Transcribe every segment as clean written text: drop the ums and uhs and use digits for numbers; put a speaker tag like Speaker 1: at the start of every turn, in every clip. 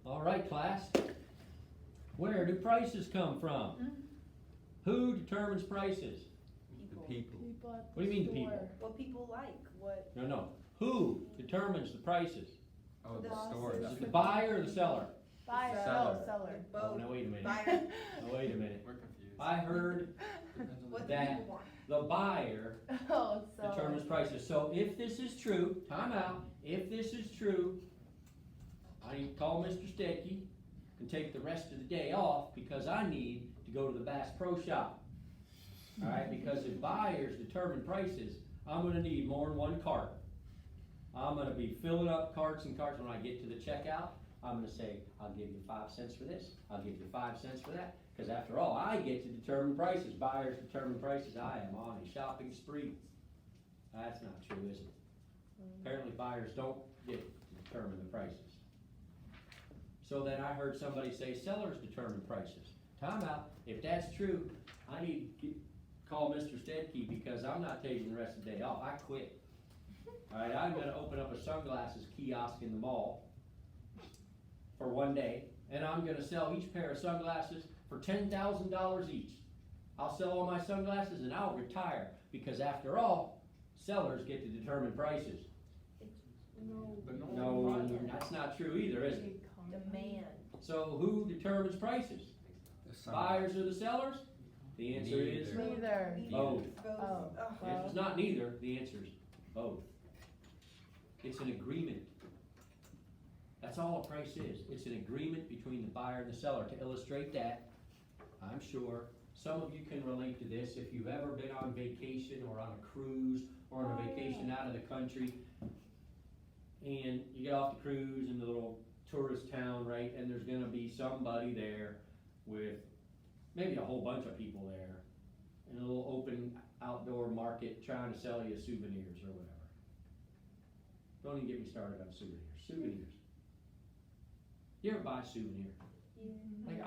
Speaker 1: All right, class. Where do prices come from? Who determines prices?
Speaker 2: The
Speaker 3: People.
Speaker 2: people.
Speaker 4: People at
Speaker 1: What do you mean the
Speaker 4: store.
Speaker 1: people?
Speaker 3: What people like, what,
Speaker 1: No. Who determines the prices?
Speaker 2: Oh, the
Speaker 4: Bosses.
Speaker 2: store.
Speaker 1: Is it the buyer or the seller?
Speaker 4: Buyer,
Speaker 2: Seller.
Speaker 4: seller.
Speaker 1: Oh,
Speaker 3: both,
Speaker 1: now wait a minute.
Speaker 3: buyer,
Speaker 1: Now wait a minute.
Speaker 2: We're confused.
Speaker 1: I heard
Speaker 2: Depends on
Speaker 3: what
Speaker 2: the
Speaker 3: the
Speaker 1: That-
Speaker 3: people want.
Speaker 1: the buyer
Speaker 4: Oh, seller.
Speaker 1: determines prices. So if this is true, time out, if this is true, I need to call Mr. Stedke and take the rest of the day off because I need to go to the Bass Pro Shop. Alright, because if buyers determine prices, I'm gonna need more than one cart. I'm gonna be filling up carts and carts. When I get to the checkout, I'm gonna say, I'll give you 5 cents for this, I'll give you 5 cents for that. Cause after all, I get to determine prices. Buyers determine prices. I am on a shopping spree. That's not true, is it? Apparently buyers don't get to determine the prices. So then I heard somebody say sellers determine prices. Time out. If that's true, I need to call Mr. Stedke because I'm not taking the rest of the day off. I quit. Alright, I'm gonna open up a sunglasses kiosk in the mall for one day, and I'm gonna sell each pair of sunglasses for $10,000 each. I'll sell all my sunglasses and I'll retire, because after all, sellers get to determine prices.
Speaker 4: No.
Speaker 2: But no
Speaker 1: No,
Speaker 2: one buys them.
Speaker 1: that's not true either, is it?
Speaker 3: Demand.
Speaker 1: So who determines prices?
Speaker 2: The seller.
Speaker 1: Buyers or the sellers? The answer is
Speaker 2: Neither.
Speaker 4: Neither.
Speaker 1: both.
Speaker 4: Oh.
Speaker 1: The answer's not neither, the answer's both. It's an agreement. That's all a price is. It's an agreement between the buyer and the seller. To illustrate that, I'm sure some of you can relate to this. If you've ever been on vacation or on a cruise or on a vacation out of the country, and you get off the cruise in the little tourist town, right, and there's gonna be somebody there with maybe a whole bunch of people there in a little open outdoor market trying to sell you souvenirs or whatever. Don't even get me started on souvenirs. Souvenirs. You ever buy a souvenir? Like,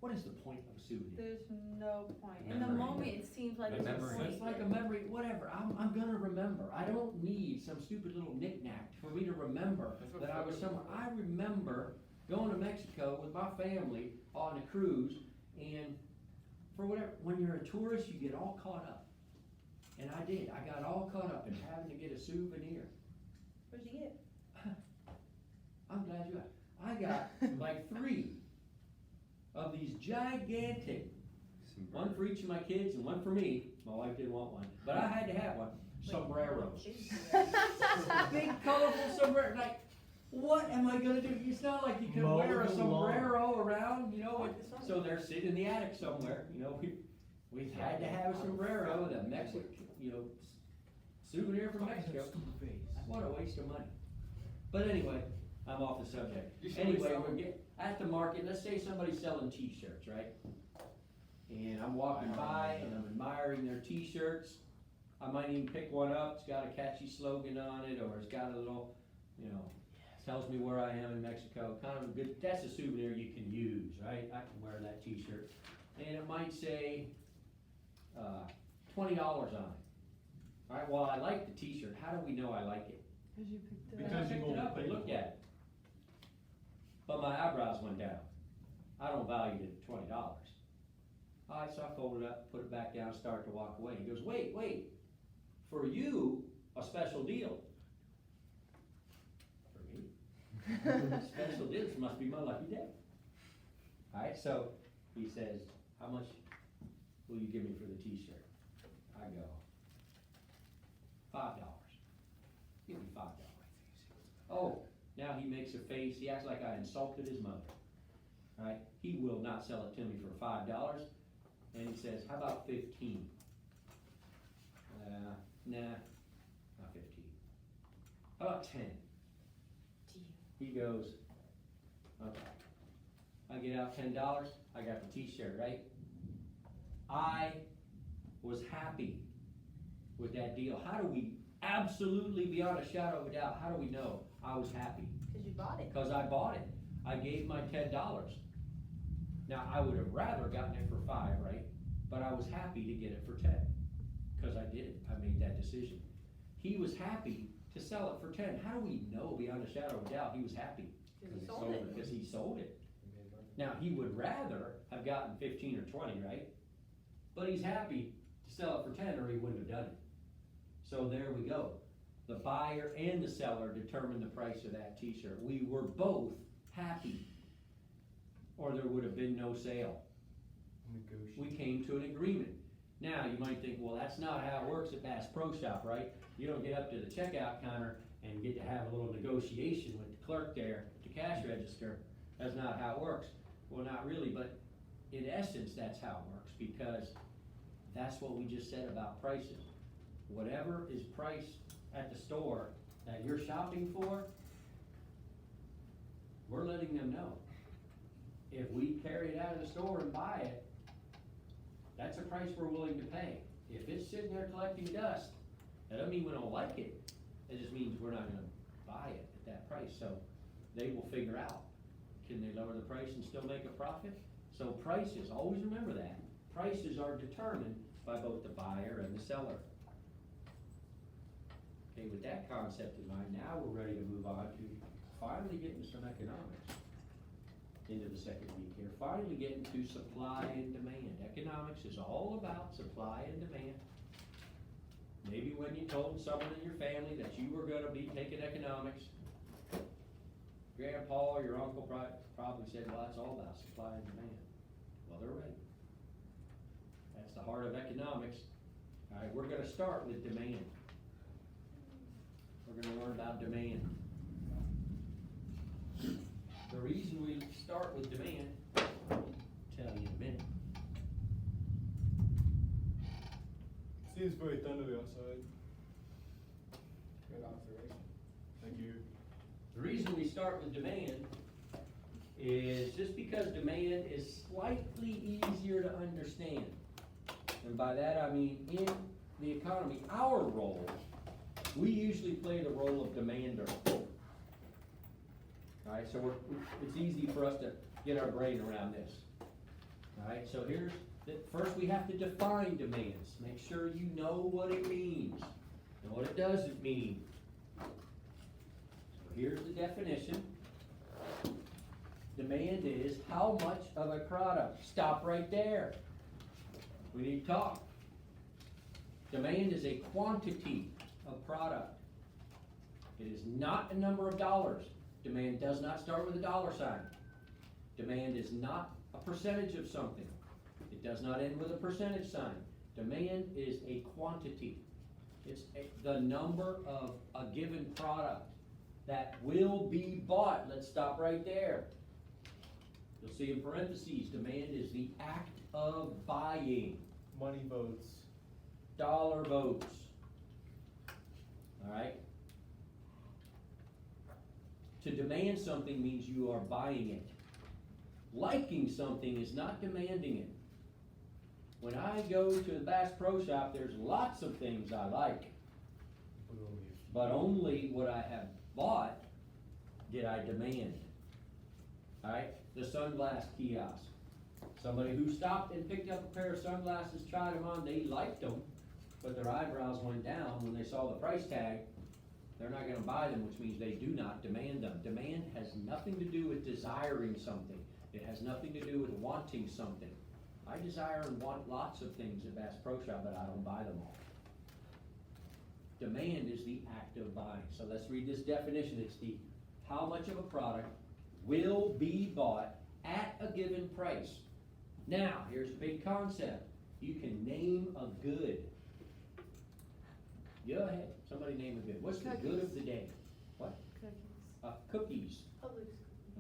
Speaker 1: what is the point of a souvenir?
Speaker 5: There's no point. In the
Speaker 2: Memory.
Speaker 5: moment, it seems like
Speaker 2: The
Speaker 5: it's a
Speaker 2: memory.
Speaker 5: point.
Speaker 1: It's like a memory, whatever, I'm gonna remember. I don't need some stupid little knick-knack for me to remember
Speaker 2: That's what
Speaker 1: that I was
Speaker 2: photos
Speaker 1: somewhere.
Speaker 2: are.
Speaker 1: I remember going to Mexico with my family on a cruise, and for whatever, when you're a tourist, you get all caught up. And I did, I got all caught up in having to get a souvenir.
Speaker 3: What'd you get?
Speaker 1: I'm glad you asked. I got like 3 of these gigantic,
Speaker 2: Some
Speaker 1: one for each of my kids and one for me. My wife didn't want one, but I had to have one. Sombreros. Big colorful sombrero, like, what am I gonna do? It's not like you can
Speaker 6: Mow
Speaker 1: wear a
Speaker 6: the lawn.
Speaker 1: sombrero around, you know, so they're sitting in the attic somewhere, you know, we had to have a sombrero, the Mexican, you know, souvenir from Mexico. What a waste of money. But anyway, I'm off the subject.
Speaker 2: You should
Speaker 1: Anyway,
Speaker 2: resell
Speaker 1: we're at the market, let's say somebody's selling t-shirts, right? And I'm walking by and I'm admiring their t-shirts. I might even pick one up, it's got a catchy slogan on it, or it's got a little, you know, tells me where I am in Mexico, kind of a good, that's a souvenir you can use, right? I can wear that t-shirt. And it might say, $20 on it. Alright, well, I like the t-shirt, how do we know I like it?
Speaker 4: Cause you picked it
Speaker 1: Because
Speaker 4: up.
Speaker 1: I picked it up and looked at it. But my eyebrows went down. I don't value it at $20. Alright, so I fold it up, put it back down, start to walk away. He goes, wait, for you, a special deal. For me? Special deal, this must be my lucky day. Alright, so he says, how much will you give me for the t-shirt? I go, $5. Give me $5. Oh, now he makes a face, he acts like I insulted his mother. Alright, he will not sell it to me for $5, and he says, how about 15? Nah, not 15. How about 10? He goes, okay. I get out $10, I got the t-shirt, right? I was happy with that deal. How do we, absolutely beyond a shadow of a doubt, how do we know I was happy?
Speaker 3: Cause you bought it.
Speaker 1: Cause I bought it. I gave my $10. Now, I would have rather gotten it for 5, right? But I was happy to get it for 10. Cause I did, I made that decision. He was happy to sell it for 10. How do we know beyond a shadow of a doubt he was happy?
Speaker 3: Cause he sold it.
Speaker 1: Because he sold it. Now, he would rather have gotten 15 or 20, right? But he's happy to sell it for 10 or he wouldn't have done it. So there we go. The buyer and the seller determined the price of that t-shirt. We were both happy, or there would have been no sale. We came to an agreement. Now, you might think, well, that's not how it works at Bass Pro Shop, right? You don't get up to the checkout counter and get to have a little negotiation with the clerk there at the cash register. That's not how it works. Well, not really, but in essence, that's how it works, because that's what we just said about prices. Whatever is priced at the store that you're shopping for, we're letting them know. If we carry it out of the store and buy it, that's a price we're willing to pay. If it's sitting there collecting dust, that doesn't mean we don't like it. It just means we're not gonna buy it at that price. So they will figure out, can they lower the price and still make a profit? So prices, always remember that. Prices are determined by both the buyer and the seller. Okay, with that concept in mind, now we're ready to move on to finally getting some economics into the second week here. Finally getting to supply and demand. Economics is all about supply and demand. Maybe when you told someone in your family that you were gonna be taking economics, grandpa or your uncle probably said, well, it's all about supply and demand. Well, they're right. That's the heart of economics. All right, we're gonna start with demand. We're gonna learn about demand. The reason we start with demand, I'll tell you in a minute.
Speaker 6: Seems very thundery outside.
Speaker 7: Good observation.
Speaker 6: Thank you.
Speaker 1: The reason we start with demand is just because demand is slightly easier to understand. And by that I mean in the economy, our role, we usually play the role of demander. Alright, so it's easy for us to get our brain around this. Alright, so first we have to define demands. Make sure you know what it means and what it doesn't mean. So here's the definition. Demand is how much of a product. Stop right there. We need to talk. Demand is a quantity of product. It is not a number of dollars. Demand does not start with a dollar sign. Demand is not a percentage of something. It does not end with a percentage sign. Demand is a quantity. It's the number of a given product that will be bought. Let's stop right there. You'll see in parentheses, demand is the act of buying.
Speaker 6: Money votes.
Speaker 1: Dollar votes. Alright? To demand something means you are buying it. Liking something is not demanding it. When I go to the Bass Pro Shop, there's lots of things I like, but only what I have bought did I demand. Alright? The sunglass kiosk. Somebody who stopped and picked up a pair of sunglasses, tried them on, they liked them, but their eyebrows went down when they saw the price tag. They're not gonna buy them, which means they do not demand them. Demand has nothing to do with desiring something. It has nothing to do with wanting something. I desire and want lots of things at Bass Pro Shop, but I don't buy them all. Demand is the act of buying. So let's read this definition. It's the how much of a product will be bought at a given price. Now, here's the big concept. You can name a good. Go ahead, somebody name a good. What's the good of the day? What?
Speaker 5: Cookies.
Speaker 1: Cookies,
Speaker 5: Publix.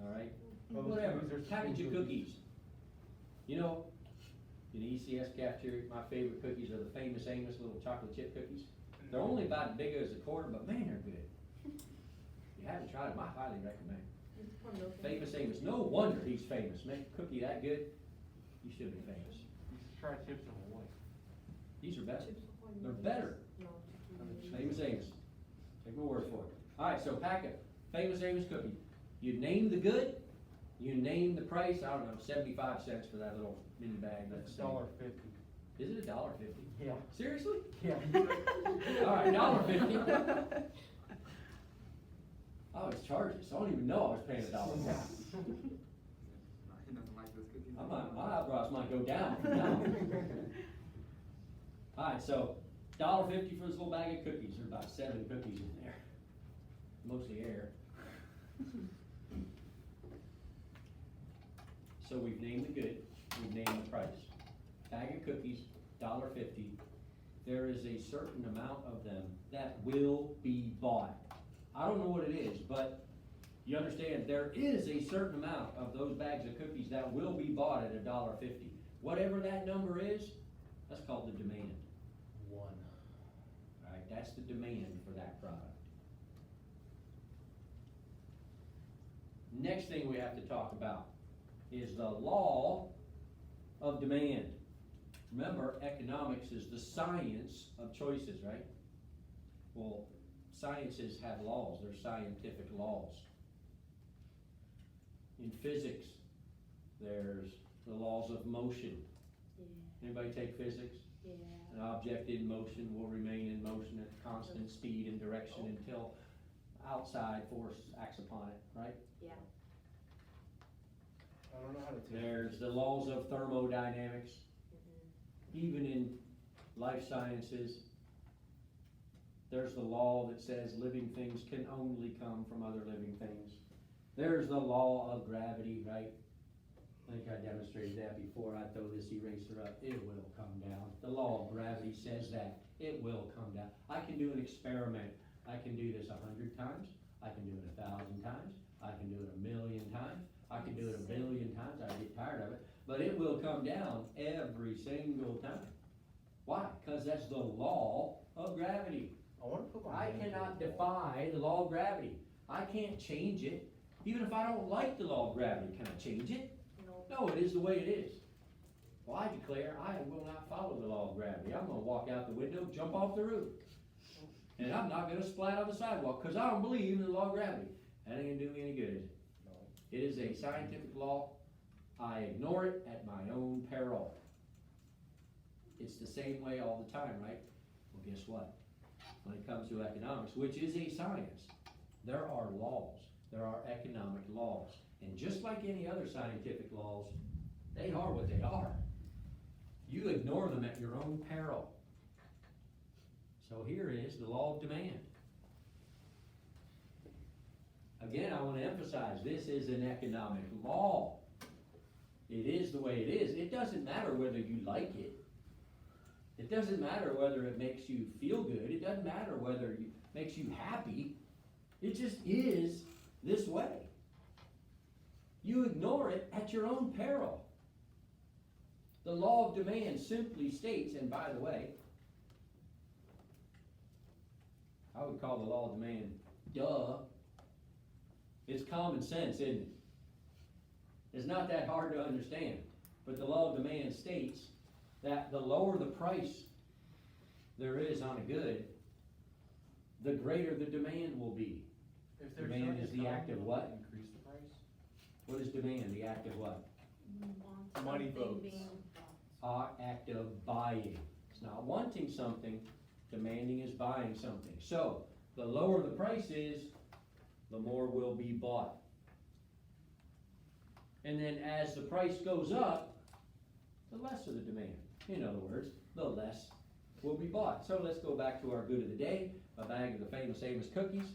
Speaker 1: alright?
Speaker 6: Publix
Speaker 1: Whatever,
Speaker 6: cookies are
Speaker 1: package of
Speaker 6: good.
Speaker 1: cookies. You know, in the ECS cafeteria, my favorite cookies are the Famous Amos little chocolate chip cookies. They're only about as big as a quarter, but man, they're good. If you haven't tried them, I highly recommend. Famous Amos, no wonder he's famous. Make a cookie that good, you should be famous.
Speaker 2: You should try Chips Ahoy.
Speaker 1: These are better. They're better. Famous Amos. Take my word for it. Alright, so pack a Famous Amos cookie. You name the good, you name the price, I don't know, 75 cents for that little mini bag, let's say.
Speaker 2: $1.50.
Speaker 1: Is it $1.50?
Speaker 2: Yeah.
Speaker 1: Seriously?
Speaker 2: Yeah.
Speaker 1: Alright, $1.50. Oh, it's charge this? I don't even know I was paying $1 more.
Speaker 7: He doesn't like those cookies.
Speaker 1: My eyebrows might go down from now. Alright, so $1.50 for this little bag of cookies. There's about 7 cookies in there. Mostly air. So we've named the good, we've named the price. Bag of cookies, $1.50. There is a certain amount of them that will be bought. I don't know what it is, but you understand, there is a certain amount of those bags of cookies that will be bought at $1.50. Whatever that number is, that's called the demand. Alright, that's the demand for that product. Next thing we have to talk about is the law of demand. Remember, economics is the science of choices, right? Well, sciences have laws, they're scientific laws. In physics, there's the laws of motion. Anybody take physics?
Speaker 5: Yeah.
Speaker 1: An object in motion will remain in motion at constant speed and direction until outside force acts upon it, right?
Speaker 5: Yeah.
Speaker 6: I don't know how to take.
Speaker 1: There's the laws of thermodynamics. Even in life sciences, there's the law that says living things can only come from other living things. There's the law of gravity, right? I think I demonstrated that before. I throw this eraser up, it will come down. The law of gravity says that, it will come down. I can do an experiment. I can do this 100 times. I can do it 1,000 times. I can do it 1,000,000 times. I can do it 1,000,000,000 times. I get tired of it. But it will come down every single time. Why? Because that's the law of gravity.
Speaker 6: I wanna put my
Speaker 1: I
Speaker 6: hand
Speaker 1: cannot
Speaker 6: in the wall.
Speaker 1: defy the law of gravity. I can't change it. Even if I don't like the law of gravity, can I change it? No, it is the way it is. Well, I declare I will not follow the law of gravity. I'm gonna walk out the window, jump off the roof. And I'm not gonna splat on the sidewalk, cause I don't believe in the law of gravity. That ain't gonna do me any good, is it?
Speaker 6: No.
Speaker 1: It is a scientific law. I ignore it at my own peril. It's the same way all the time, right? Well, guess what? When it comes to economics, which is a science, there are laws. There are economic laws. And just like any other scientific laws, they are what they are. You ignore them at your own peril. So here is the law of demand. Again, I want to emphasize, this is an economic law. It is the way it is. It doesn't matter whether you like it. It doesn't matter whether it makes you feel good. It doesn't matter whether it makes you happy. It just is this way. You ignore it at your own peril. The law of demand simply states, and by the way, I would call the law of demand, duh. It's common sense, isn't it? It's not that hard to understand. But the law of demand states that the lower the price there is on a good, the greater the demand will be.
Speaker 2: If there's
Speaker 1: Demand
Speaker 2: certain
Speaker 1: is the act of
Speaker 2: economy,
Speaker 1: what?
Speaker 2: Increase the price?
Speaker 1: What is demand? The act of what?
Speaker 6: Money
Speaker 5: Something
Speaker 6: votes.
Speaker 5: being-
Speaker 1: Act of buying. It's not wanting something, demanding is buying something. So, the lower the price is, the more will be bought. And then as the price goes up, the lesser the demand. In other words, the less will be bought. So let's go back to our good of the day, a bag of the famous Amos cookies.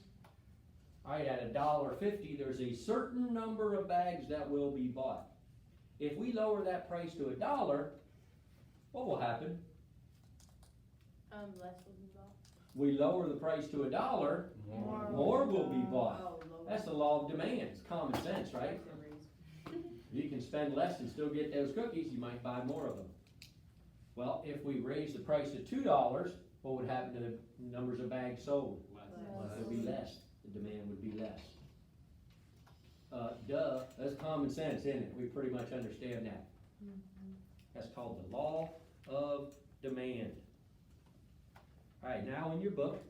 Speaker 1: Alright, at $1.50, there's a certain number of bags that will be bought. If we lower that price to $1, what will happen?
Speaker 5: Less will be bought.
Speaker 1: We lower the price to $1, more will be bought.
Speaker 5: Oh, lower.
Speaker 1: That's the law of demand. It's common sense, right? If you can spend less and still get those cookies, you might buy more of them. Well, if we raise the price to $2, what would happen to the numbers of bags sold? It would be less. The demand would be less. Duh, that's common sense, isn't it? We pretty much understand that. That's called the law of demand. Alright, now in your book,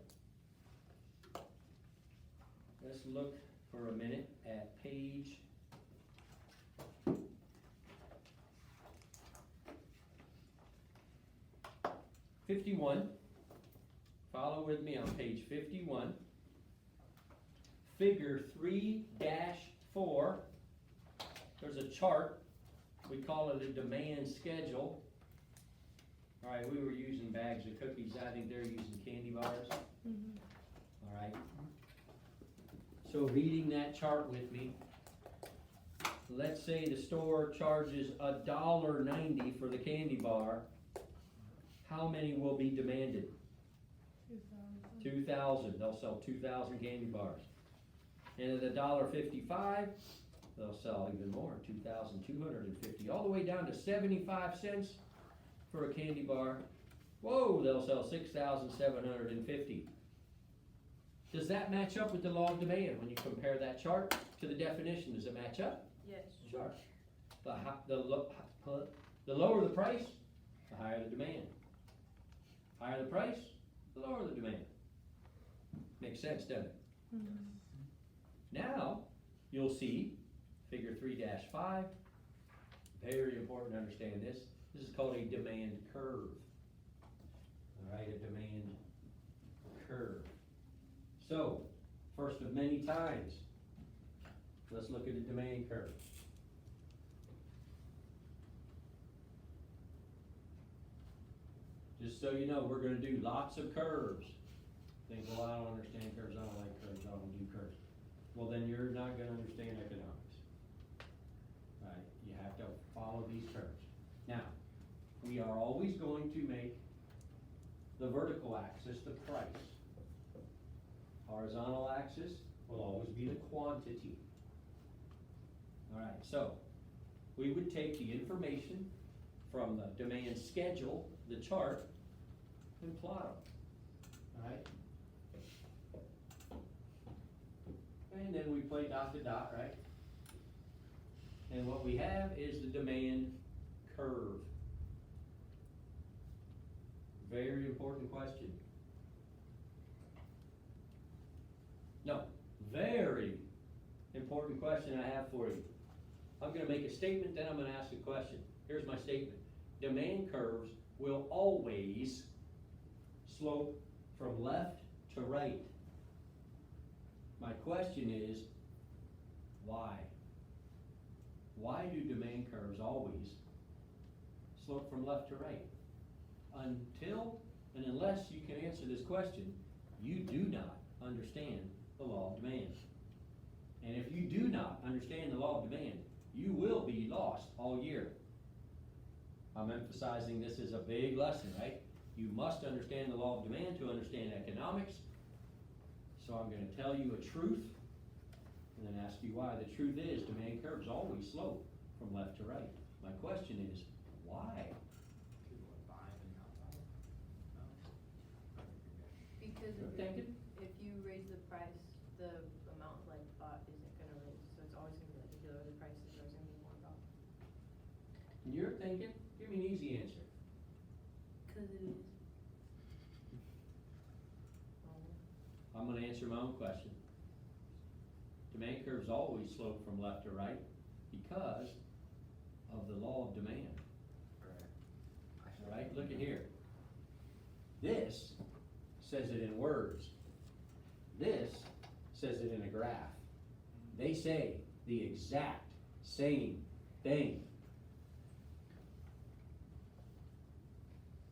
Speaker 1: let's look for a minute at page 51. Follow with me on page 51. figure 3-4, there's a chart, we call it a demand schedule. Alright, we were using bags of cookies, I think they're using candy bars. Alright. So reading that chart with me, let's say the store charges $1.90 for the candy bar, how many will be demanded? 2,000, they'll sell 2,000 candy bars. And at $1.55, they'll sell even more, 2,250, all the way down to 75 cents for a candy bar. Whoa, they'll sell 6,750. Does that match up with the law of demand when you compare that chart to the definition? Does it match up?
Speaker 3: Yes.
Speaker 1: Sure. The lower the price, the higher the demand. Higher the price, the lower the demand. Makes sense, doesn't it? Now, you'll see figure 3-5. Very important to understand this. This is called a demand curve. Alright, a demand curve. So, first of many times, let's look at the demand curve. Just so you know, we're gonna do lots of curves. Think, well, I don't understand curves, I don't like curves, I don't do curves. Well, then you're not gonna understand economics. Right, you have to follow these curves. Now, we are always going to make the vertical axis the price. Horizontal axis will always be the quantity. Alright, so we would take the information from the demand schedule, the chart, and plot them. Alright? And then we play dot to dot, right? And what we have is the demand curve. Very important question. No, very important question I have for you. I'm gonna make a statement, then I'm gonna ask a question. Here's my statement. Demand curves will always slope from left to right. My question is, why? Why do demand curves always slope from left to right? Until and unless you can answer this question, you do not understand the law of demand. And if you do not understand the law of demand, you will be lost all year. I'm emphasizing this is a big lesson, right? You must understand the law of demand to understand economics. So I'm gonna tell you a truth and then ask you why. The truth is demand curves always slope from left to right. My question is, why?
Speaker 5: Because
Speaker 1: You're
Speaker 5: if
Speaker 1: thinking?
Speaker 5: you raise the price, the amount like bought isn't gonna raise, so it's always gonna be like, if you lower the price, there's always gonna be more bought.
Speaker 1: You're thinking? Give me an easy answer.
Speaker 5: Cause it is.
Speaker 1: I'm gonna answer my own question. Demand curves always slope from left to right because of the law of demand. All right, look at here. This says it in words. This says it in a graph. They say the exact same thing.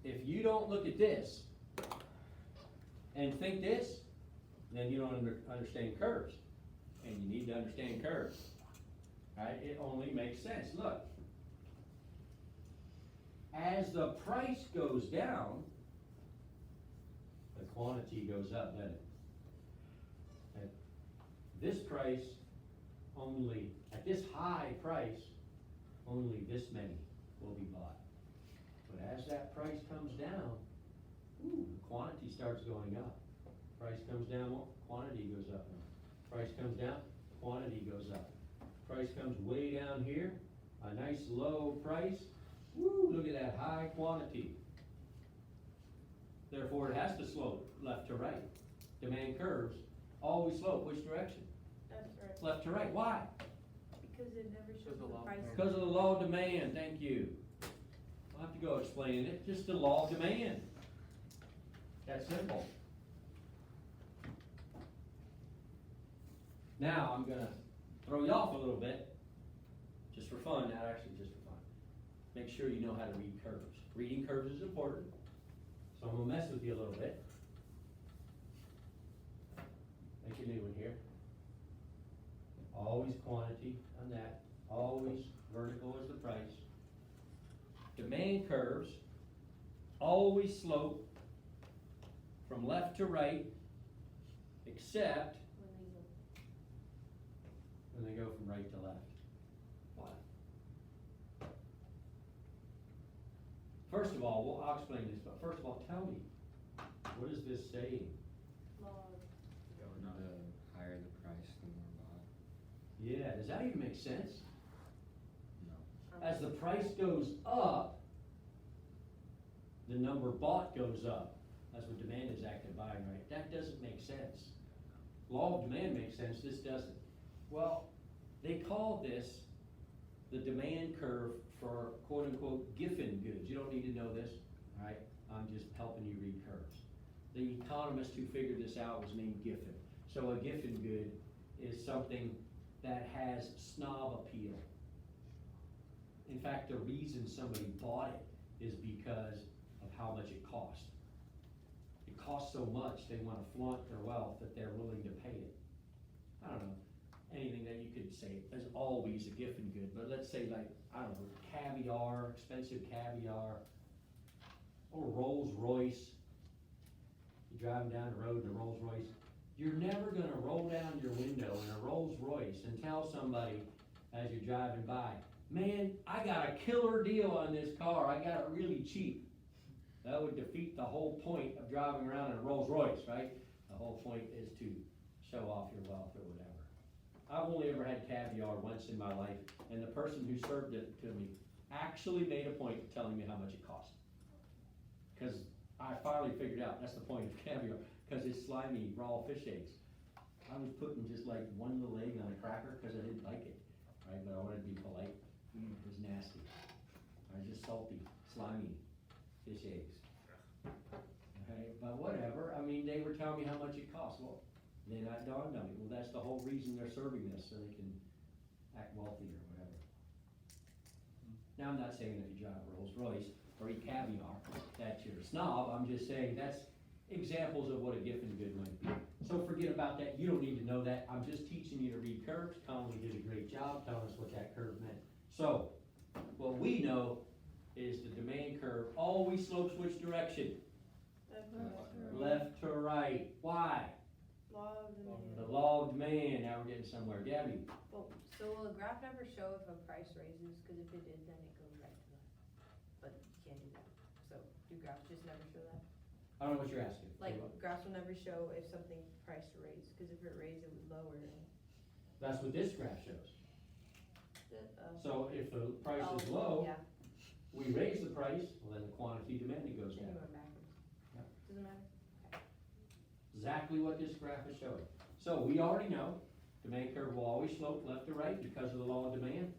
Speaker 1: If you don't look at this and think this, then you don't understand curves. And you need to understand curves. Right? It only makes sense. Look. As the price goes down, the quantity goes up, doesn't it? At this price, only, at this high price, only this many will be bought. But as that price comes down, the quantity starts going up. Price comes down, quantity goes up. Price comes down, quantity goes up. Price comes way down here, a nice low price. Woo, look at that high quantity. Therefore, it has to slope left to right. Demand curves always slope which direction?
Speaker 3: That's right.
Speaker 1: Left to right. Why?
Speaker 3: Because it never shows
Speaker 2: the
Speaker 3: the
Speaker 2: law of
Speaker 3: price.
Speaker 2: demand.
Speaker 1: Because of the law of demand. Thank you. I'll have to go explain it. Just the law of demand. That's simple. Now, I'm gonna throw you off a little bit, just for fun, not actually just for fun. Make sure you know how to read curves. Reading curves is important, so I'm gonna mess with you a little bit. Make a new one here. Always quantity on that, always vertical is the price. Demand curves always slope from left to right, except when they go from right to left. Why? First of all, well, I'll explain this, but first of all, tell me, what is this saying?
Speaker 8: The higher the price, the more bought.
Speaker 1: Yeah, does that even make sense?
Speaker 8: No.
Speaker 1: As the price goes up, the number bought goes up. That's what demand is active buying, right? That doesn't make sense. Law of demand makes sense, this doesn't. Well, they call this the demand curve for quote unquote Giffen goods. You don't need to know this, alright? I'm just helping you read curves. The economist who figured this out was named Giffen. So a Giffen good is something that has snob appeal. In fact, the reason somebody bought it is because of how much it cost. It costs so much, they wanna flaunt their wealth that they're willing to pay it. I don't know, anything that you could say, there's always a Giffen good, but let's say like, I don't know, caviar, expensive caviar, or Rolls Royce. You're driving down the road in a Rolls Royce, you're never gonna roll down your window in a Rolls Royce and tell somebody as you're driving by, man, I got a killer deal on this car, I got it really cheap. That would defeat the whole point of driving around in a Rolls Royce, right? The whole point is to show off your wealth or whatever. I've only ever had caviar once in my life, and the person who served it to me actually made a point of telling me how much it cost. Cause I finally figured out that's the point of caviar, cause it's slimy, raw fish eggs. I was putting just like one little egg on a cracker, cause I didn't like it, right? But I wanted to be polite. It was nasty. Just salty, slimy fish eggs. Okay, but whatever, I mean, they were telling me how much it cost. Well, then that dawned on me, well, that's the whole reason they're serving this, so they can act wealthy or whatever. Now, I'm not saying that you drive a Rolls Royce or eat caviar, that you're a snob, I'm just saying that's examples of what a Giffen good might be. So forget about that, you don't need to know that, I'm just teaching you to read curves. Conley did a great job telling us what that curve meant. So, what we know is the demand curve always slopes which direction? Left to right. Why?
Speaker 5: Law of demand.
Speaker 1: The law of demand. Now we're getting somewhere. Gabby?
Speaker 5: Well, so will a graph never show if a price raises, cause if it did, then it goes right to left, but you can't do that, so do graphs just never show that?
Speaker 1: I don't know what you're asking.
Speaker 5: Like, graphs will never show if something price raised, cause if it raised, it would lower and.
Speaker 1: That's what this graph shows. So if the price is
Speaker 5: Oh,
Speaker 1: low,
Speaker 5: yeah,
Speaker 1: we raise the price, well then the quantity demanded goes
Speaker 5: then
Speaker 1: down.
Speaker 5: you went backwards.
Speaker 1: Yep.
Speaker 5: Doesn't matter.
Speaker 1: Exactly what this graph is showing. So we already know, demand curve will always slope left to right because of the law of demand.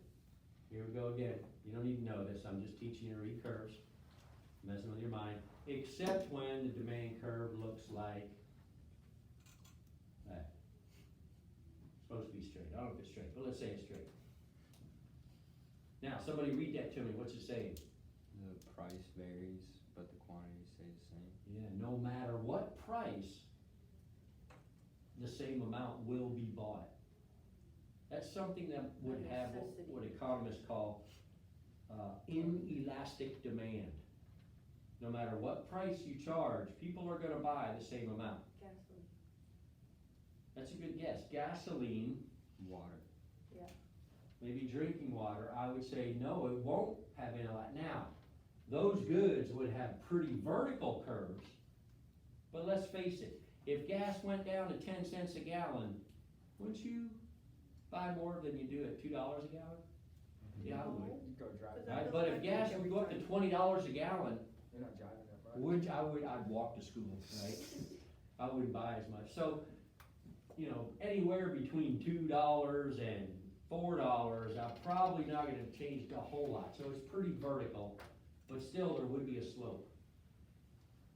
Speaker 1: Here we go again. You don't need to know this, I'm just teaching you to read curves, messing with your mind, except when the demand curve looks like that. It's supposed to be straight, I don't know if it's straight, but let's say it's straight. Now, somebody read that to me, what's it saying?
Speaker 8: The price varies, but the quantity stays the same.
Speaker 1: Yeah, no matter what price, the same amount will be bought. That's something that would have what economists call inelastic demand. No matter what price you charge, people are gonna buy the same amount.
Speaker 5: Gasoline.
Speaker 1: That's a good guess. Gasoline,
Speaker 8: Water.
Speaker 1: maybe drinking water, I would say, no, it won't have any of that. Now, those goods would have pretty vertical curves, but let's face it, if gas went down to 10 cents a gallon, wouldn't you buy more than you do at $2 a gallon? Yeah, I would.
Speaker 7: You go drive.
Speaker 5: But
Speaker 1: Right,
Speaker 5: that
Speaker 1: but
Speaker 5: doesn't
Speaker 1: if gas
Speaker 5: make
Speaker 1: would
Speaker 5: every
Speaker 1: go up to
Speaker 5: time.
Speaker 1: $20 a gallon,
Speaker 7: You're not driving that much.
Speaker 1: I'd walk to school, right? I wouldn't buy as much, so, you know, anywhere between $2 and $4, I'm probably not gonna change a whole lot, so it's pretty vertical, but still there would be a slope.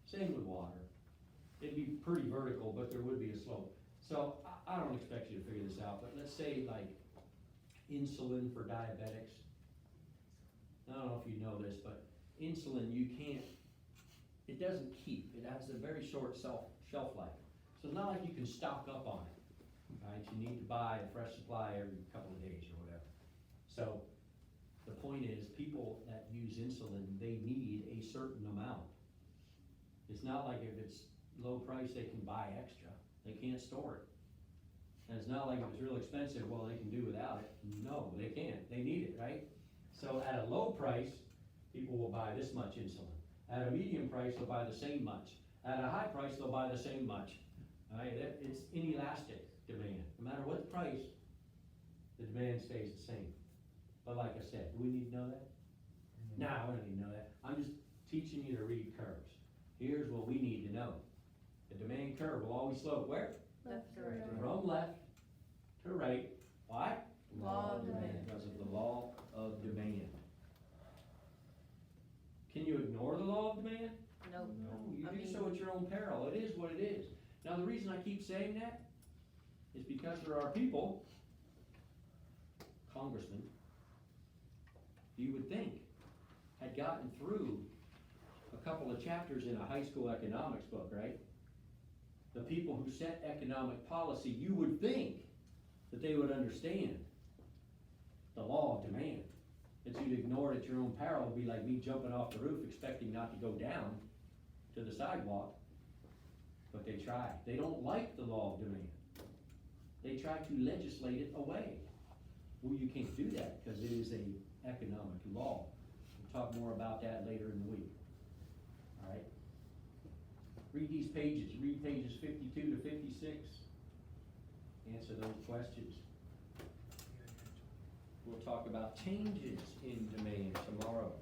Speaker 1: Same with water, it'd be pretty vertical, but there would be a slope. So, I don't expect you to figure this out, but let's say like insulin for diabetics. I don't know if you know this, but insulin, you can't, it doesn't keep, it has a very short shelf life. So it's not like you can stock up on it, right? You need to buy a fresh supply every couple of days or whatever. So, the point is, people that use insulin, they need a certain amount. It's not like if it's low price, they can buy extra, they can't store it. And it's not like if it's real expensive, well, they can do without it. No, they can't, they need it, right? So at a low price, people will buy this much insulin. At a medium price, they'll buy the same much. At a high price, they'll buy the same much. Right? It's inelastic demand. No matter what the price, the demand stays the same. But like I said, do we need to know that? No, we don't need to know that. I'm just teaching you to read curves. Here's what we need to know. The demand curve will always slope where?
Speaker 5: Left to right.
Speaker 1: From left to right. Why?
Speaker 5: Law of demand.
Speaker 1: Because of the law of demand. Can you ignore the law of demand?
Speaker 5: Nope.
Speaker 1: No,
Speaker 5: I
Speaker 1: you do
Speaker 5: mean-
Speaker 1: so at your own peril. It is what it is. Now, the reason I keep saying that is because there are people, congressmen, you would think had gotten through a couple of chapters in a high school economics book, right? The people who set economic policy, you would think that they would understand the law of demand. That you'd ignore it at your own peril, would be like me jumping off the roof expecting not to go down to the sidewalk. But they try. They don't like the law of demand. They try to legislate it away. Well, you can't do that because it is a economic law. We'll talk more about that later in the week. All right? Read these pages. Read pages 52 to 56. Answer those questions. We'll talk about changes in demand tomorrow.